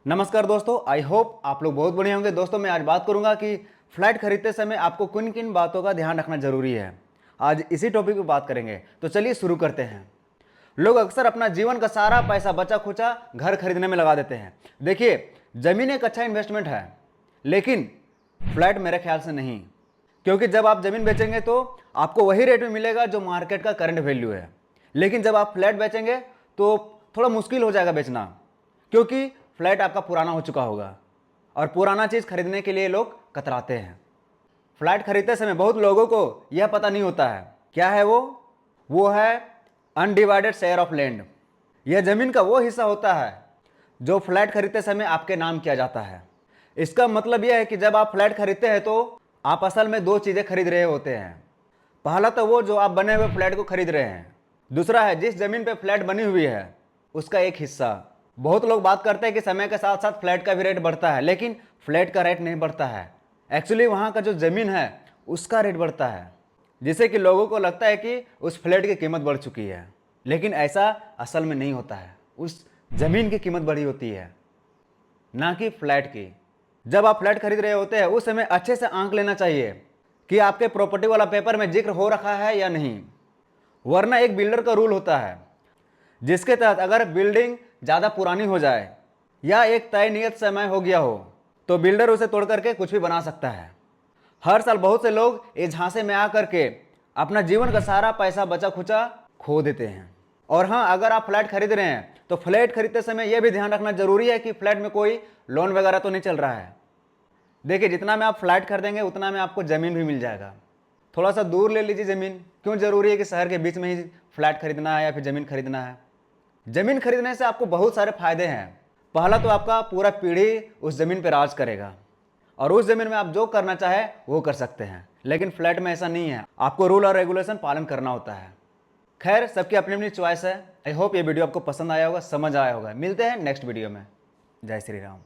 नमस्कार दोस्तों, I hope आप लोग बहुत बढ़िया होंगे। दोस्तों मैं आज बात करूंगा कि फ्लैट खरीदते समय आपको किन किन बातों का ध्यान रखना जरूरी है। आज इसी टॉपिक पे बात करेंगे, तो चलिए शुरू करते हैं। लोग अक्सर अपना जीवन का सारा पैसा बचा खुचा घर खरीदने में लगा देते हैं। देखिए, जमीन एक अच्छा इन्वेस्टमेंट है, लेकिन फ्लैट मेरे ख्याल से नहीं। क्योंकि जब आप जमीन बेचेंगे तो आपको वही रेट में मिलेगा जो मार्केट का करंट वैल्यू है, लेकिन जब आप फ्लैट बेचेंगे तो थोड़ा मुश्किल हो जाएगा बेचना, क्योंकि फ्लैट आपका पुराना हो चुका होगा और पुराना चीज़ खरीदने के लिए लोग कतराते हैं। फ्लैट खरीदते समय बहुत लोगों को यह पता नहीं होता है क्या है वो है अनडिवाइडेड शेयर ऑफ लैंड। यह जमीन का वो हिस्सा होता है जो फ्लैट खरीदते समय आपके नाम किया जाता है। इसका मतलब यह है कि जब आप फ्लैट खरीदते हैं तो आप असल में दो चीज़ें खरीद रहे होते हैं। पहला तो वो जो आप बने हुए फ्लैट को खरीद रहे हैं, दूसरा है जिस जमीन पे फ्लैट बनी हुई है उसका एक हिस्सा। बहुत लोग बात करते हैं कि समय के साथ साथ फ्लैट का भी रेट बढ़ता है, लेकिन फ्लैट का रेट नहीं बढ़ता है। एक्चुअली वहाँ का जो ज़मीन है उसका रेट बढ़ता है, जिससे कि लोगों को लगता है कि उस फ्लैट की कीमत बढ़ चुकी है, लेकिन ऐसा असल में नहीं होता है। उस ज़मीन की कीमत बढ़ी होती है, ना कि फ्लैट की। जब आप फ्लैट खरीद रहे होते हैं उस समय अच्छे से आंक लेना चाहिए कि आपके प्रॉपर्टी वाला पेपर में जिक्र हो रखा है या नहीं। वरना एक बिल्डर का रूल होता है जिसके तहत अगर बिल्डिंग ज़्यादा पुरानी हो जाए या एक तय नियत समय हो गया हो तो बिल्डर उसे तोड़ करके कुछ भी बना सकता है। हर साल बहुत से लोग इस झांसे में आकर के अपना जीवन का सारा पैसा बचा खुचा खो देते हैं। और हाँ, अगर आप फ्लैट खरीद रहे हैं तो फ्लैट खरीदते समय यह भी ध्यान रखना जरूरी है कि फ्लैट में कोई लोन वगैरह तो नहीं चल रहा है। देखिए, जितना में आप फ्लैट खरीदेंगे उतना में आपको ज़मीन भी मिल जाएगा। थोड़ा सा दूर ले लीजिए ज़मीन। क्यों ज़रूरी है कि शहर के बीच में ही फ्लैट खरीदना है या फिर ज़मीन खरीदना है? ज़मीन खरीदने से आपको बहुत सारे फायदे हैं। पहला तो आपका पूरा पीढ़ी उस ज़मीन पर राज करेगा और उस ज़मीन में आप जो करना चाहे वो कर सकते हैं, लेकिन फ्लैट में ऐसा नहीं है। आपको रूल और रेगुलेशन पालन करना होता है। खैर, सबकी अपनी अपनी चॉइस है। आई होप ये वीडियो आपको पसंद आया होगा, समझ आया होगा। मिलते हैं नेक्स्ट वीडियो में। जय श्री राम।